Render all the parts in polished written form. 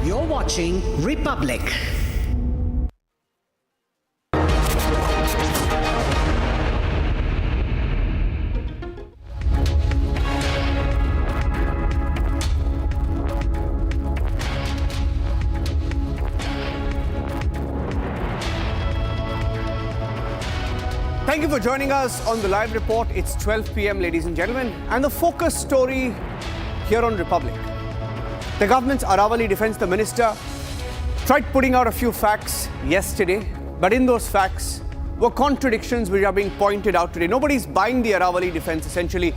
You're watching Republic. Thank you for joining us on the live report. It's 12 p.m., ladies and gentlemen, and the focus story here on Republic. The government's Aravalli Defence Minister tried putting out a few facts yesterday, but in those facts were contradictions which are being pointed out today. Nobody's buying the Aravalli Defence, essentially.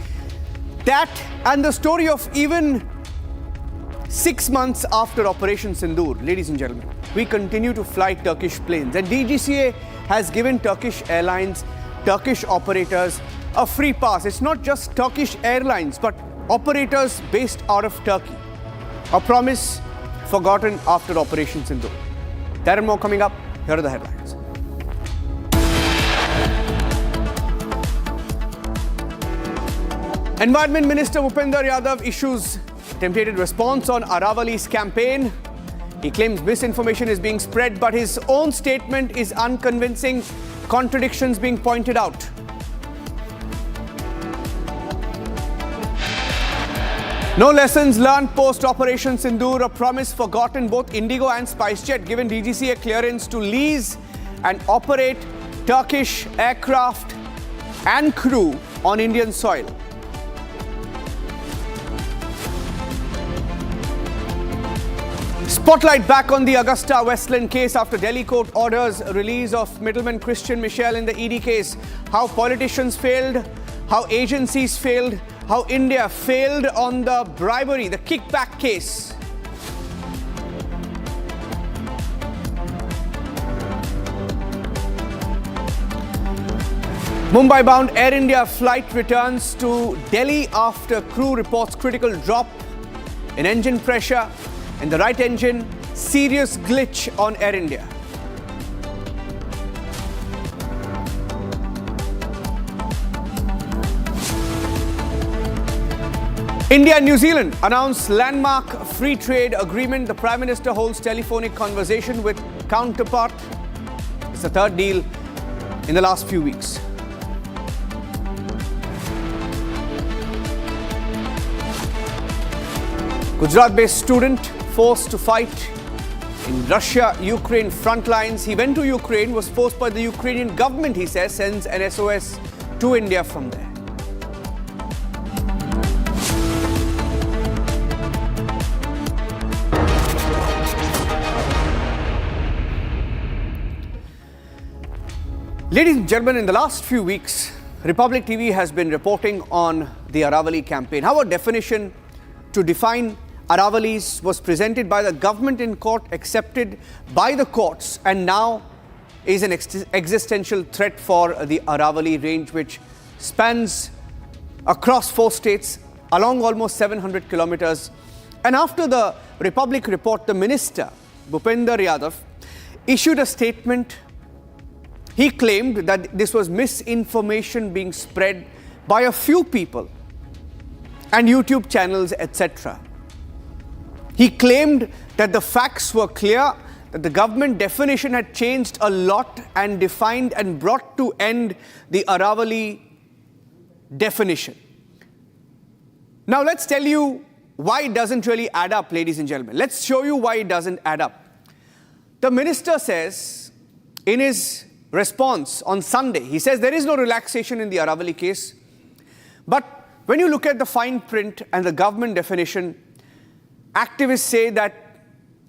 That and the story of even 6 months after Operation Sindoor, ladies and gentlemen, we continue to fly Turkish planes, and DGCA has given Turkish airlines, Turkish operators a free pass. It's not just Turkish airlines, but operators based out of Turkey. A promise forgotten after Operation Sindoor. That and more coming up. Here are the headlines. Environment Minister Bhupender Yadav issues tempted response on Aravalli's campaign. He claims misinformation is being spread, but his own statement is unconvincing. Contradictions being pointed out. No lessons learned post-Operation Sindoor, a promise forgotten. Both Indigo and SpiceJet given DGCA clearance to lease and operate Turkish aircraft and crew on Indian soil. Spotlight back on the Augusta Westland case after Delhi court orders release of middleman Christian Michel in the ED case. How politicians failed, how agencies failed, how India failed on the bribery, the kickback case. Mumbai-bound Air India flight returns to Delhi after crew reports critical drop in engine pressure. In the right engine, serious glitch on Air India. India and New Zealand announce landmark free trade agreement. The Prime Minister holds telephonic conversation with counterpart. It's the third deal in the last few weeks. Gujarat-based student forced to fight in Russia-Ukraine front lines. He went to Ukraine, was forced by the Ukrainian government, he says, sends an SOS to India from there. Ladies and gentlemen, in the last few weeks, Republic TV has been reporting on the Aravalli campaign. How a definition to define Aravallis was presented by the government in court, accepted by the courts, and now is an existential threat for the Aravalli range, which spans across 4 states along almost 700 kilometers. And after the Republic report, the minister, Bhupender Yadav, issued a statement. He claimed that this was misinformation being spread by a few people and YouTube channels, etc. He claimed that the facts were clear, that the government definition had changed a lot and defined and brought to end the Aravalli definition. Now let's tell you why it doesn't really add up, ladies and gentlemen. Let's show you why it doesn't add up. The minister says in his response on Sunday, he says there is no relaxation in the Aravalli case. But when you look at the fine print and the government definition, activists say that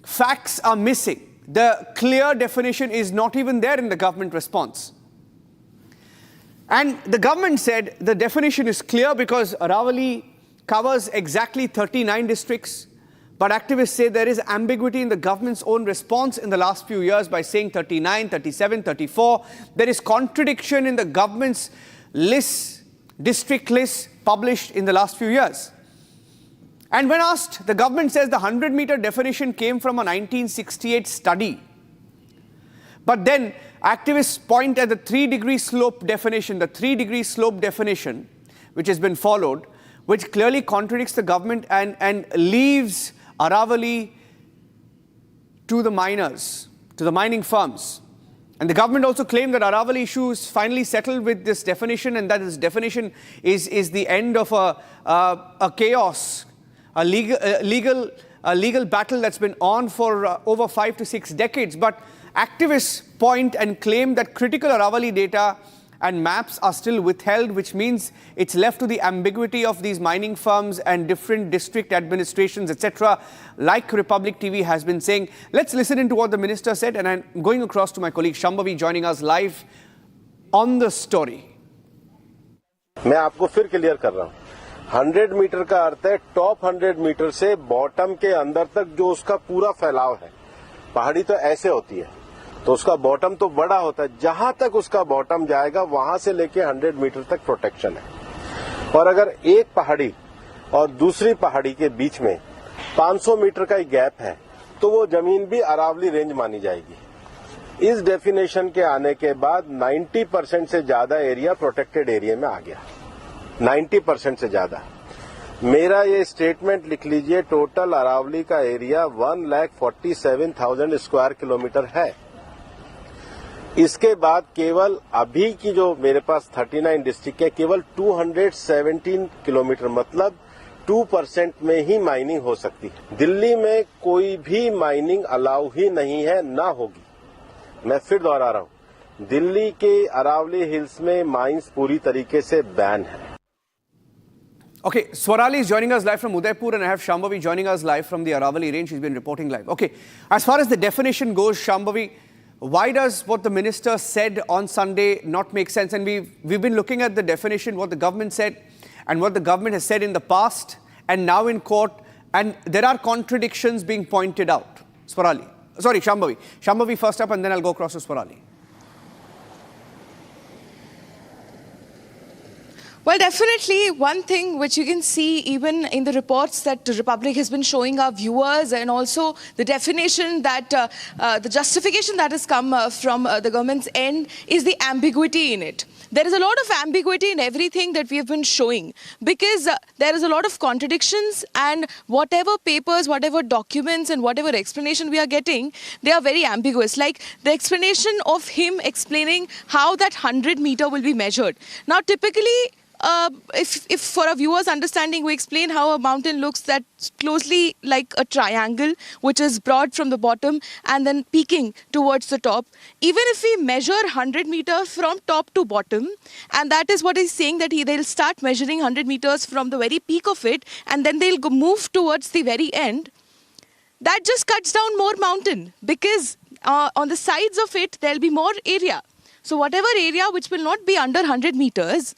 facts are missing. The clear definition is not even there in the government response. And the government said the definition is clear because Aravalli covers exactly 39 districts. But activists say there is ambiguity in the government's own response in the last few years by saying 39, 37, 34. There is contradiction in the government's lists, district lists published in the last few years. And when asked, the government says the 100-meter definition came from a 1968 study. But then activists point at the 3-degree slope definition, which has been followed, which clearly contradicts the government and leaves Aravalli to the miners, to the mining firms. And the government also claimed that Aravalli issue is finally settled with this definition, and that this definition is the end of a chaos, a legal battle that's been on for over 5 to 6 decades. But activists point and claim that critical Aravalli data and maps are still withheld, which means it's left to the ambiguity of these mining firms and different district administrations, etc., like Republic TV has been saying. Let's listen into what the minister said, and I'm going across to my colleague Shambhavi joining us live on the story. मैं आपको फिर clear कर रहा हूँ, 100 metre का अर्थ है top 100 metre से bottom के अंदर तक जो उसका पूरा फैलाव है। पहाड़ी तो ऐसे होती है, तो उसका बॉटम तो बड़ा होता है, जहां तक उसका बॉटम जाएगा वहां से लेके 100 मीटर तक प्रोटेक्शन है। और अगर एक पहाड़ी और दूसरी पहाड़ी के बीच में 500 मीटर का ही गैप है, तो वो जमीन भी अरावली रेंज मानी जाएगी। इस डेफिनेशन के आने के बाद 90% से ज्यादा एरिया प्रोटेक्टेड एरिया में आ गया, 90% से ज्यादा। मेरा ये स्टेटमेंट लिख लीजिए, टोटल अरावली का एरिया 1,47,000 स्क्वायर किलोमीटर है। इसके बाद केवल अभी की जो मेरे पास 39 डिस्ट्रिक्ट है, केवल 217 किलोमीटर, मतलब 2% में ही माइनिंग हो सकती है। दिल्ली में कोई भी माइनिंग अलाउ ही नहीं है, ना होगी। मैं फिर दोहरा रहा हूं, दिल्ली के अरावली हिल्स में माइंस पूरी तरीके से बैन है। Okay, Swarali is joining us live from Udaipur, and I have Shambhavi joining us live from the Aravalli range. She's been reporting live. Okay, as far as the definition goes, Shambhavi, why does what the minister said on Sunday not make sense? And we've been looking at the definition, what the government said and what the government has said in the past and now in court, and there are contradictions being pointed out. Swarali. Sorry, Shambhavi. Shambhavi first up, and then I'll go across to Swarali. Well, definitely one thing which you can see even in the reports that the Republic has been showing our viewers, and also the definition that the justification that has come from the government's end, is the ambiguity in it. There is a lot of ambiguity in everything that we have been showing, because there is a lot of contradictions, and whatever papers, whatever documents and whatever explanation we are getting, they are very ambiguous. Like the explanation of him explaining how that 100 meter will be measured. Now, typically, if for our viewers' understanding, we explain how a mountain looks that closely like a triangle, which is broad from the bottom and then peaking towards the top. Even if we measure 100 meters from top to bottom, and that is what he's saying, that they'll start measuring 100 meters from the very peak of it, and then they'll move towards the very end. That just cuts down more mountain, because on the sides of it, there'll be more area. So whatever area which will not be under 100 meters,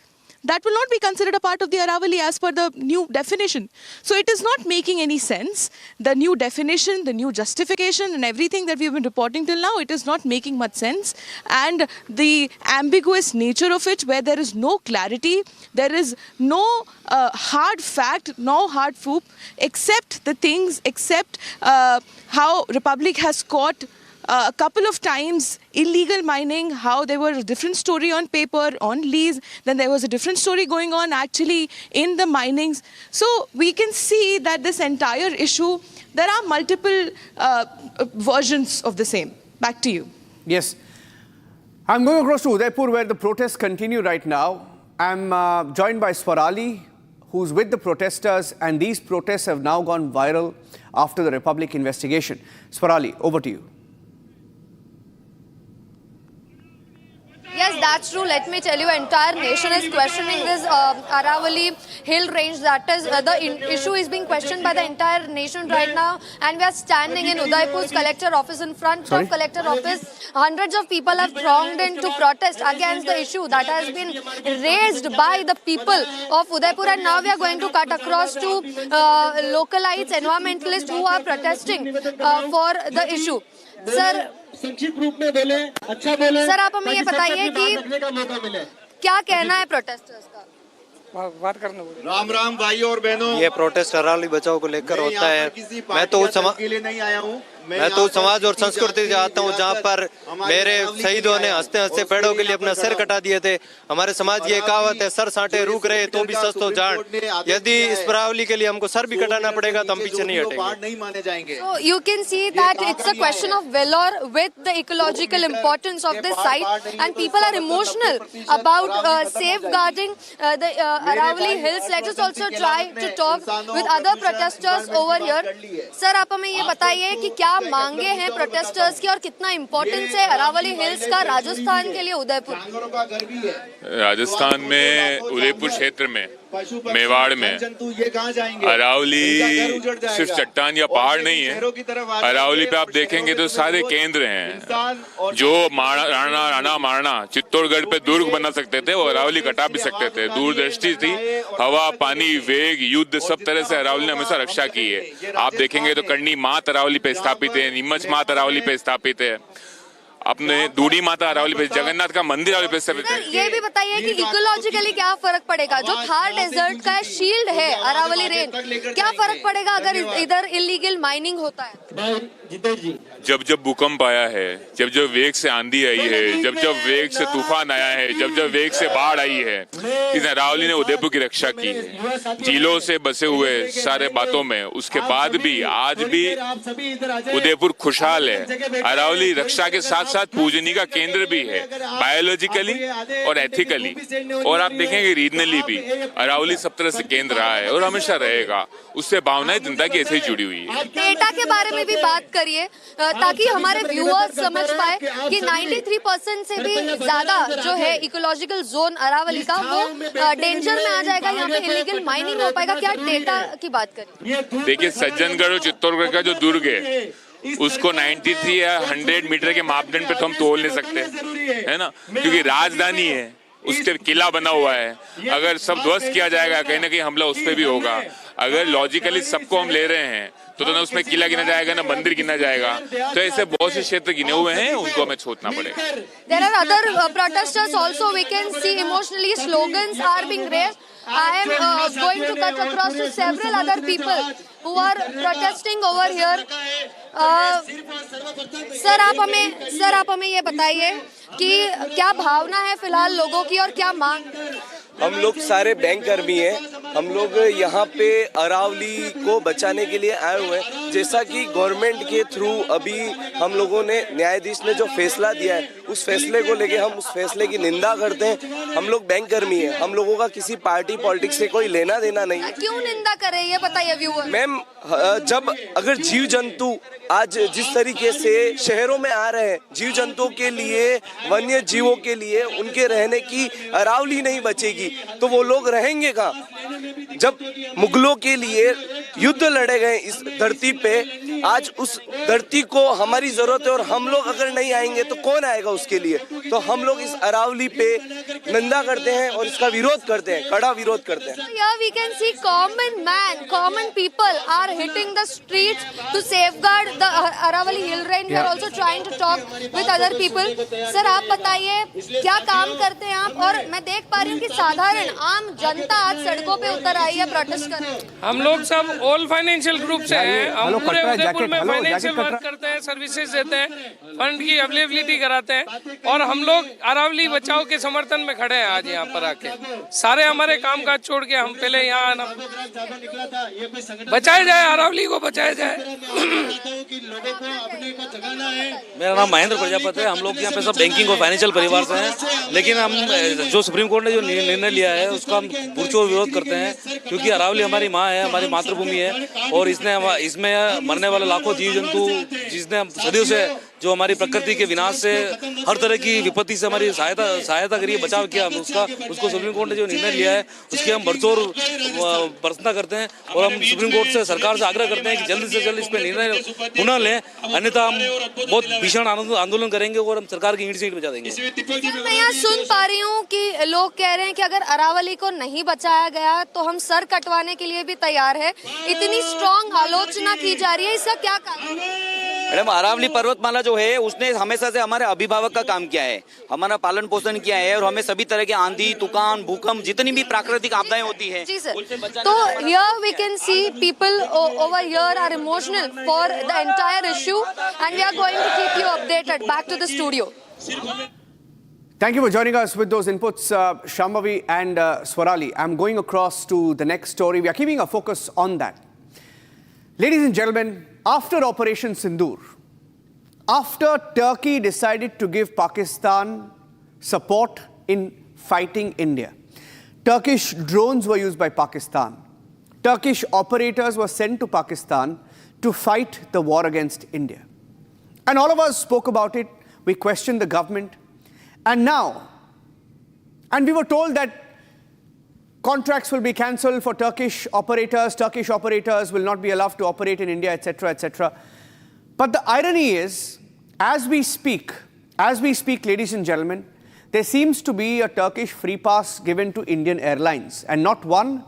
that will not be considered a part of the Aravalli as per the new definition. So it is not making any sense. The new definition, the new justification and everything that we have been reporting till now, it is not making much sense. And the ambiguous nature of it, where there is no clarity, there is no hard fact, no hard proof, except the things, except how Republic has caught a couple of times illegal mining, how there was a different story on paper, on lease, then there was a different story going on actually in the minings. So we can see that this entire issue, there are multiple versions of the same. Back to you. Yes. I'm going across to Udaipur, where the protests continue right now. I'm joined by Swarali, who's with the protesters, and these protests have now gone viral after the Republic investigation. Swarali, over to you. Yes, that's true. Let me tell you, entire nation is questioning this Aravalli hill range. That is, the issue is being questioned by the entire nation right now. And we are standing in Udaipur's collector office. In front of collector office, hundreds of people have thronged in to protest against the issue that has been raised by the people of Udaipur. And now we are going to cut across to localites, environmentalists who are protesting for the issue. Sir, sir आप हमें ये बताइए कि क्या कहना है protesters का? बात करने बोले। राम राम भाइयों और बहनों, ये प्रोटेस्ट अरावली बचाओ को लेकर होता है। मैं तो उस समाज और संस्कृति से आता हूँ जहाँ पर मेरे शहीदों ने हंसते हंसते पेड़ों के लिए अपना सिर कटा दिए थे। हमारे समाज की एक कहावत है, सर साटे रुक रहे तो भी सच तो जान। यदि इस अरावली के लिए हमको सर भी कटाना पड़ेगा तो हम पीछे नहीं हटेंगे। So you can see that it's a question of valor with the ecological importance of this site, and people are emotional about safeguarding the Aravalli hills. Let us also try to talk with other protesters over here. Sir, आप हमें ये बताइए कि क्या मांगे हैं protesters की और कितना इम्पोर्टेंस है अरावली हिल्स का राजस्थान के लिए, उदयपुर? राजस्थान में उदयपुर क्षेत्र में, मेवाड़ में अरावली सिर्फ चट्टान या पहाड़ नहीं है। अरावली पे आप देखेंगे तो सारे केंद्र हैं जो राणा मारना चित्तौड़गढ़ पे दुर्ग बना सकते थे, वो अरावली कटा भी सकते थे। दूरदृष्टि थी, हवा, पानी, वेग, युद्ध, सब तरह से अरावली ने हमेशा रक्षा की है। आप देखेंगे तो करनी मात अरावली पे स्थापित है, नीमच मात अरावली पे स्थापित है, अपने दूड़ी माता अरावली पे, जगन्नाथ का मंदिर अरावली पे स्थापित है। ये भी बताइए कि इकोलॉजिकली क्या फर्क पड़ेगा? जो थार डेजर्ट का शील्ड है अरावली रेंज, क्या फर्क पड़ेगा अगर इधर इलीगल माइनिंग होता है? जब जब भूकंप आया है, जब जब वेग से आंधी आई है, जब जब वेग से तूफान आया है, जब जब वेग से बाढ़ आई है, इस अरावली ने उदयपुर की रक्षा की है झीलों से बसे हुए सारे बातों में। उसके बाद भी आज भी उदयपुर खुशहाल है। अरावली रक्षा के साथ साथ पूजनी का केंद्र भी है, बायोलॉजिकली और एथिकली, और आप देखेंगे रीजनली भी अरावली सब तरह से केंद्र रहा है और हमेशा रहेगा। उससे भावनाएं जनता की ऐसे ही जुड़ी हुई है। डेटा के बारे में भी बात करिए ताकि हमारे व्यूअर्स समझ पाए कि 93% से भी ज्यादा जो है इकोलॉजिकल जोन अरावली का वो डेंजर में आ जाएगा, यहाँ पे इलीगल माइनिंग हो पाएगा। क्या डेटा की बात करें? देखिए, सज्जनगढ़ और चित्तौड़गढ़ का जो दुर्ग है उसको 93 या 100 मीटर के मापदंड पे तो हम तोल नहीं सकते, है ना, क्योंकि राजधानी है, उसके किला बना हुआ है। अगर सब ध्वस्त किया जाएगा, कहीं ना कहीं हमला उस पर भी होगा। अगर लॉजिकली सबको हम ले रहे हैं तो ना उसमें किला गिना जाएगा ना मंदिर गिना जाएगा। तो ऐसे बहुत से क्षेत्र गिने हुए हैं, उनको हमें छोड़ना पड़ेगा। There are other protesters also. We can see emotionally slogans are being raised. I am going to cut across to several other people who are protesting over here. Sir आप हमें ये बताइए कि क्या भावना है फिलहाल लोगों की और क्या मांग? हम लोग सारे बैंक कर्मी हैं। हम लोग यहाँ पे अरावली को बचाने के लिए आए हुए हैं। जैसा कि गवर्नमेंट के थ्रू अभी हम लोगों ने, न्यायाधीश ने जो फैसला दिया है, उस फैसले को लेके हम उस फैसले की निंदा करते हैं। हम लोग बैंक कर्मी हैं, हम लोगों का किसी पार्टी पॉलिटिक्स से कोई लेना देना नहीं है। क्यों निंदा करें ये बताइए व्यूअर। मैम, जब अगर जीव जंतु आज जिस तरीके से शहरों में आ रहे हैं, जीव जंतुओं के लिए, वन्य जीवों के लिए उनके रहने की अरावली नहीं बचेगी तो वो लोग रहेंगे कहाँ? जब मुगलों के लिए युद्ध लड़े गए इस धरती पे, आज उस धरती को हमारी जरूरत है और हम लोग अगर नहीं आएंगे तो कौन आएगा उसके लिए? तो हम लोग इस अरावली पे निंदा करते हैं और इसका विरोध करते हैं, कड़ा विरोध करते हैं। Here we can see common man, common people are hitting the streets to safeguard the Aravalli hill range. We are also trying to talk with other people. Sir आप बताइए क्या काम करते हैं आप? और मैं देख पा रही हूँ कि साधारण आम जनता आज सड़कों पे उतर आई है प्रोटेस्ट करने। हम लोग सब ऑल फाइनेंशियल ग्रुप से हैं। हम पूरे उदयपुर में फाइनेंशियल वर्क करते हैं, सर्विसेज देते हैं, फंड की अवेलेबिलिटी कराते हैं और हम लोग अरावली बचाओ के समर्थन में खड़े हैं आज यहाँ पर आके। सारे हमारे काम काज छोड़ के हम पहले यहाँ आना, बचाया जाए, अरावली को बचाया जाए। मेरा नाम महेंद्र प्रजापति है। हम लोग यहाँ पे सब बैंकिंग और फाइनेंशियल परिवार से हैं, लेकिन हम जो सुप्रीम कोर्ट ने जो निर्णय लिया है उसका हम पुरजोर विरोध करते हैं, क्योंकि अरावली हमारी माँ है, हमारी मातृभूमि है और इसमें मरने वाले लाखों जीव जंतु, जिसने सदियों से जो हमारी प्रकृति के विनाश से, हर तरह की विपत्ति से हमारी सहायता करिए, बचाव किया, उसको सुप्रीम कोर्ट ने जो निर्णय लिया है उसकी हम बरजोर प्रशंसा करते हैं और हम सुप्रीम कोर्ट से, सरकार से आग्रह करते हैं कि जल्द से जल्द इस पर निर्णय पुनः लें, अन्यथा हम बहुत भीषण आंदोलन करेंगे और हम सरकार की ईंट से ईंट बचा देंगे। मैं यहाँ सुन पा रही हूँ कि लोग कह रहे हैं कि अगर अरावली को नहीं बचाया गया तो हम सर कटवाने के लिए भी तैयार है। इतनी स्ट्रॉन्ग आलोचना की जा रही है, इसका क्या कारण? मैडम अरावली पर्वतमाला जो है उसने हमेशा से हमारे अभिभावक का काम किया है, हमारा पालन पोषण किया है और हमें सभी तरह के आंधी तूफान भूकंप जितनी भी प्राकृतिक आपदाएं होती है उनसे बचाने तो here we can see people over here are emotional for the entire issue and we are going to keep you updated. Back to the studio. Thank you for joining us with those inputs, Shambhavi and Swarali. I'm going across to the next story. We are keeping a focus on that. Ladies and gentlemen, after Operation Sindoor, after Turkey decided to give Pakistan support in fighting India, Turkish drones were used by Pakistan. Turkish operators were sent to Pakistan to fight the war against India. And all of us spoke about it. We questioned the government. And we were told that contracts will be cancelled for Turkish operators will not be allowed to operate in India, etc., etc. But the irony is, as we speak, ladies and gentlemen, there seems to be a Turkish free pass given to Indian Airlines, and not one,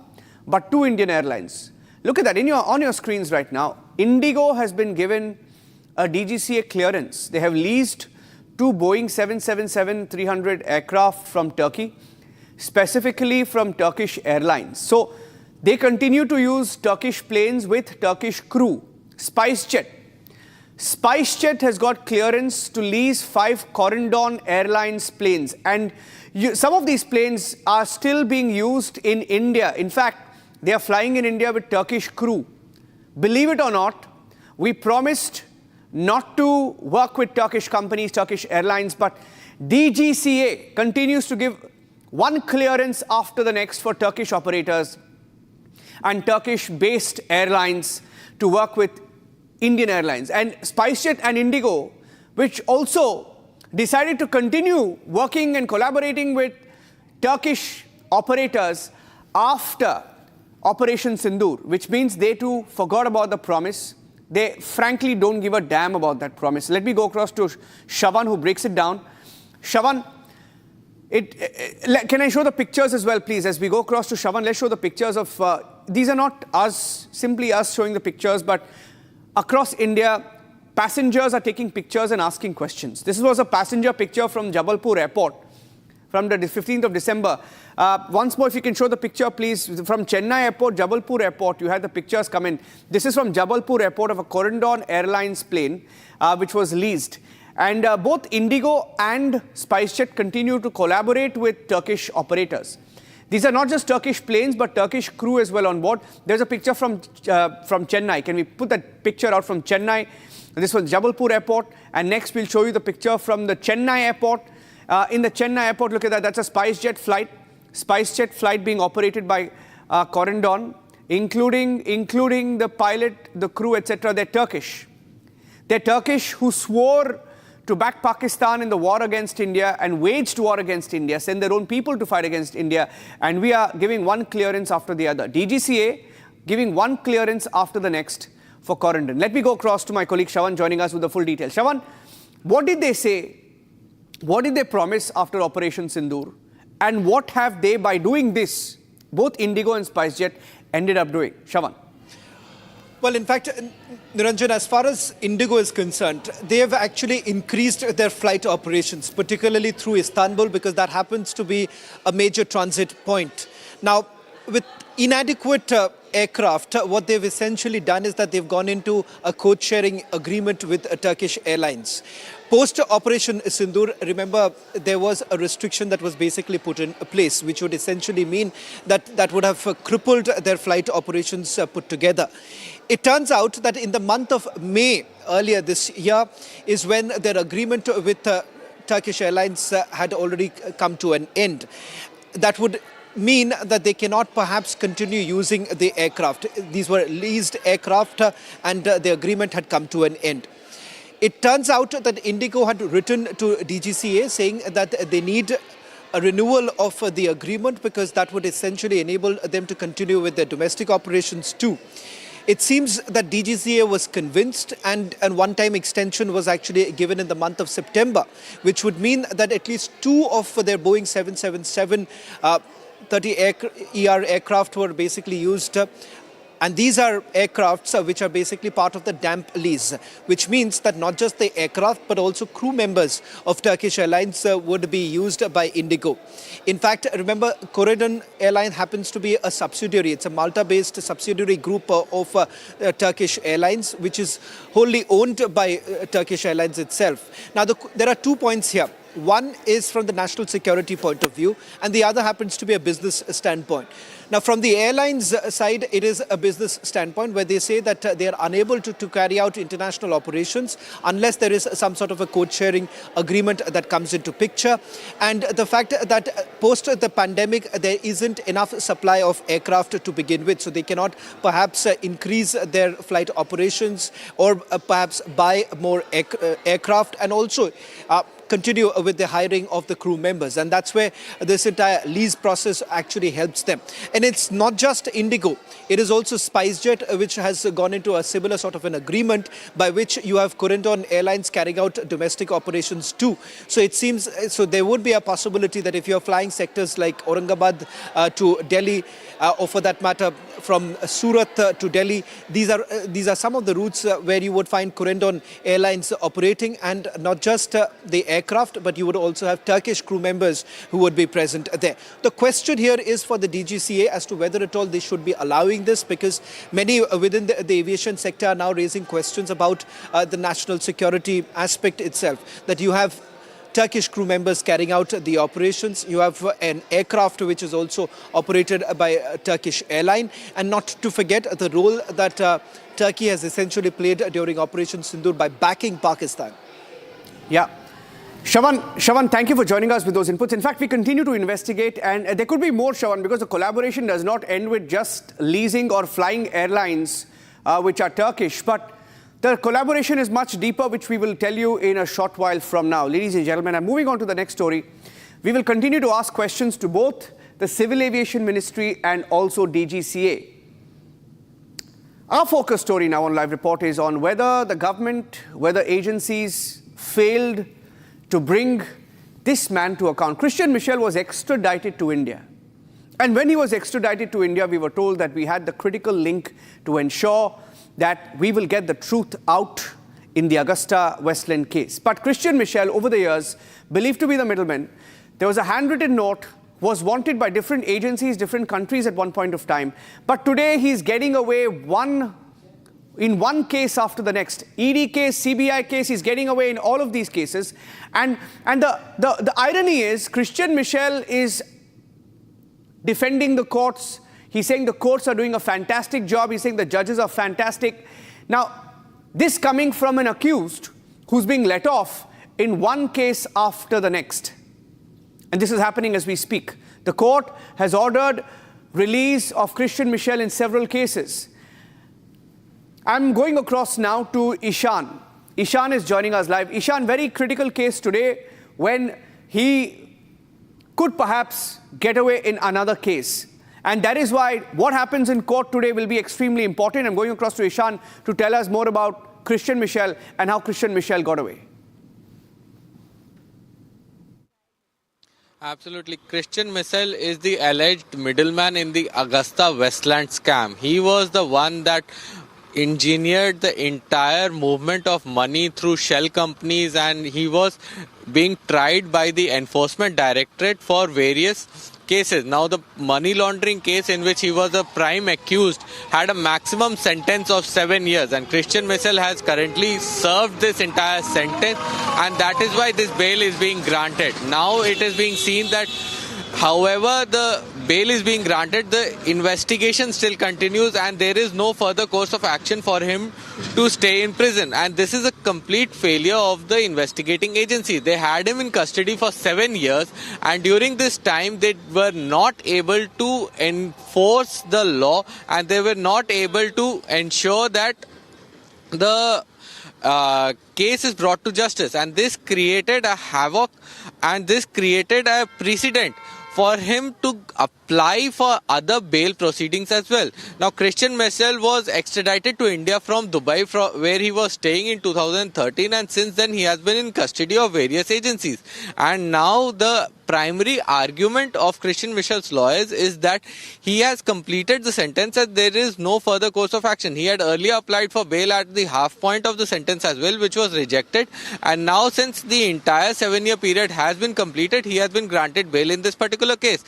but two Indian Airlines. Look at that on your screens right now. Indigo has been given a DGCA clearance. They have leased two Boeing 777-300 aircraft from Turkey, specifically from Turkish Airlines. So they continue to use Turkish planes with Turkish crew. SpiceJet has got clearance to lease 5 Corendon Airlines planes. And some of these planes are still being used in India. In fact, they are flying in India with Turkish crew. Believe it or not, we promised not to work with Turkish companies, Turkish Airlines, but DGCA continues to give one clearance after the next for Turkish operators and Turkish-based airlines to work with Indian Airlines. And SpiceJet and Indigo, which also decided to continue working and collaborating with Turkish operators after Operation Sindoor, which means they too forgot about the promise. They frankly don't give a damn about that promise. Let me go across to Shavan, who breaks it down. Shavan, can I show the pictures as well, please? As we go across to Shavan, let's show the pictures of... these are not simply us showing the pictures, but across India, passengers are taking pictures and asking questions. This was a passenger picture from Jabalpur Airport from the 15th of December. Once more, if you can show the picture, please. From Chennai Airport, Jabalpur Airport, you had the pictures come in. This is from Jabalpur Airport of a Corendon Airlines plane, which was leased. And both Indigo and SpiceJet continue to collaborate with Turkish operators. These are not just Turkish planes, but Turkish crew as well on board. There's a picture from Chennai. Can we put that picture out from Chennai? This was Jabalpur Airport. And next, we'll show you the picture from the Chennai Airport. In the Chennai Airport, look at that. That's a SpiceJet flight. SpiceJet flight being operated by Corendon, including the pilot, the crew, etc. They're Turkish. They're Turkish who swore to back Pakistan in the war against India and waged war against India, send their own people to fight against India. And we are giving one clearance after the other. DGCA giving one clearance after the next for Corendon. Let me go across to my colleague Shavan joining us with the full details. Shavan, what did they say? What did they promise after Operation Sindoor? And what have they, by doing this, both Indigo and SpiceJet, ended up doing? Shavan. Well, in fact, Niranjan, as far as Indigo is concerned, they have actually increased their flight operations, particularly through Istanbul, because that happens to be a major transit point. Now, with inadequate aircraft, what they've essentially done is that they've gone into a code-sharing agreement with Turkish Airlines. Post-Operation Sindoor, remember, there was a restriction that was basically put in place, which would essentially mean that would have crippled their flight operations put together. It turns out that in the month of May earlier this year is when their agreement with Turkish Airlines had already come to an end. That would mean that they cannot perhaps continue using the aircraft. These were leased aircraft and the agreement had come to an end. It turns out that Indigo had written to DGCA saying that they need a renewal of the agreement because that would essentially enable them to continue with their domestic operations too. It seems that DGCA was convinced and one-time extension was actually given in the month of September, which would mean that at least 2 of their Boeing 777-30 ER aircraft were basically used And these are aircrafts which are basically part of the damp lease, which means that not just the aircraft but also crew members of Turkish Airlines would be used by Indigo. In fact, remember, Corridon Airline happens to be a subsidiary. It's a Malta-based subsidiary group of Turkish Airlines, which is wholly owned by Turkish Airlines itself. Now, there are 2 points here. One is from the national security point of view, and the other happens to be a business standpoint. Now, from the airlines side, it is a business standpoint where they say that they are unable to carry out international operations unless there is some sort of a code-sharing agreement that comes into picture. And the fact that post the pandemic, there isn't enough supply of aircraft to begin with, so they cannot perhaps increase their flight operations or perhaps buy more aircraft, and also continue with the hiring of the crew members. And that's where this entire lease process actually helps them. And it's not just Indigo. It is also SpiceJet, which has gone into a similar sort of an agreement by which you have Corridon Airlines carrying out domestic operations too. So it seems, so there would be a possibility that if you're flying sectors like Aurangabad to Delhi, or for that matter from Surat to Delhi, these are some of the routes where you would find Corridon Airlines operating, and not just the aircraft, but you would also have Turkish crew members who would be present there. The question here is for the DGCA as to whether at all they should be allowing this, because many within the aviation sector are now raising questions about the national security aspect itself, that you have Turkish crew members carrying out the operations. You have an aircraft which is also operated by a Turkish airline, and not to forget the role that Turkey has essentially played during Operation Sindoor by backing Pakistan. Yeah. Shravan, thank you for joining us with those inputs. In fact, we continue to investigate, and there could be more, Shravan, because the collaboration does not end with just leasing or flying airlines which are Turkish, but the collaboration is much deeper, which we will tell you in a short while from now. Ladies and gentlemen, I'm moving on to the next story. We will continue to ask questions to both the Civil Aviation Ministry and also DGCA. Our focus story now on Live Report is on whether the government, whether agencies failed to bring this man to account. Christian Michel was extradited to India. And when he was extradited to India, we were told that we had the critical link to ensure that we will get the truth out in the Augusta Westland case. But Christian Michel, over the years, believed to be the middleman, there was a handwritten note, was wanted by different agencies, different countries at one point of time. But today he's getting away in one case after the next. ED case, CBI case, he's getting away in all of these cases. And the irony is, Christian Michel is defending the courts. He's saying the courts are doing a fantastic job. He's saying the judges are fantastic. Now, this coming from an accused who's being let off in one case after the next. And this is happening as we speak. The court has ordered release of Christian Michel in several cases. I'm going across now to Ishan. Ishan is joining us live. Ishan, very critical case today when he could perhaps get away in another case. And that is why what happens in court today will be extremely important. I'm going across to Ishan to tell us more about Christian Michel and how Christian Michel got away. Absolutely. Christian Michel is the alleged middleman in the Augusta Westland scam. He was the one that engineered the entire movement of money through shell companies, and he was being tried by the Enforcement Directorate for various cases. Now, the money laundering case in which he was a prime accused had a maximum sentence of 7 years, and Christian Michel has currently served this entire sentence, and that is why this bail is being granted. Now it is being seen that however the bail is being granted, the investigation still continues and there is no further course of action for him to stay in prison. And this is a complete failure of the investigating agency. They had him in custody for 7 years, and during this time they were not able to enforce the law, and they were not able to ensure that the case is brought to justice. And this created a havoc, and this created a precedent for him to apply for other bail proceedings as well. Now, Christian Michel was extradited to India from Dubai, where he was staying in 2013, and since then he has been in custody of various agencies. And now the primary argument of Christian Michel's lawyers is that he has completed the sentence and there is no further course of action. He had earlier applied for bail at the half point of the sentence as well, which was rejected. And now, since the entire 7-year period has been completed, he has been granted bail in this particular case.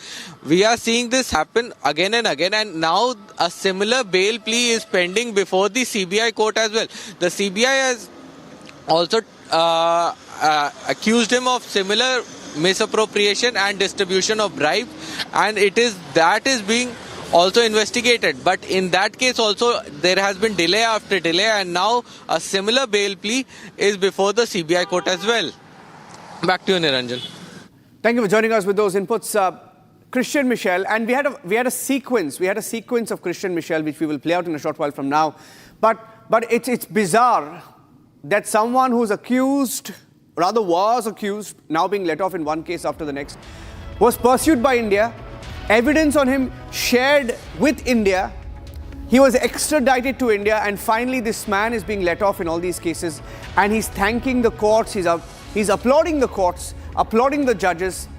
We are seeing this happen again and again, and now a similar bail plea is pending before the CBI court as well. The CBI has also accused him of similar misappropriation and distribution of bribes, and that is being also investigated. But in that case also there has been delay after delay, and now a similar bail plea is before the CBI court as well. Back to you, Niranjan. Thank you for joining us with those inputs. Christian Michel, and we had a sequence of Christian Michel which we will play out in a short while from now. But it's bizarre that someone who's accused, rather was accused, now being let off in one case after the next, was pursued by India, evidence on him shared with India, he was extradited to India, and finally this man is being let off in all these cases, and he's thanking the courts, he's applauding the courts, applauding the judges.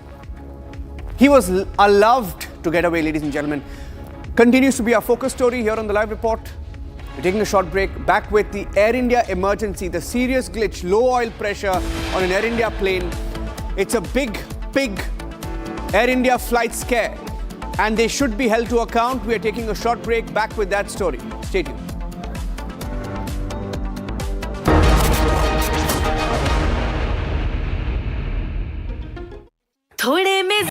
He was allowed to get away, ladies and gentlemen. Continues to be our focus story here on the Live Report. We're taking a short break. Back with the Air India emergency, the serious glitch, low oil pressure on an Air India plane. It's a big Air India flight scare, and they should be held to account. We are taking a short break. Back with that story. Stay tuned.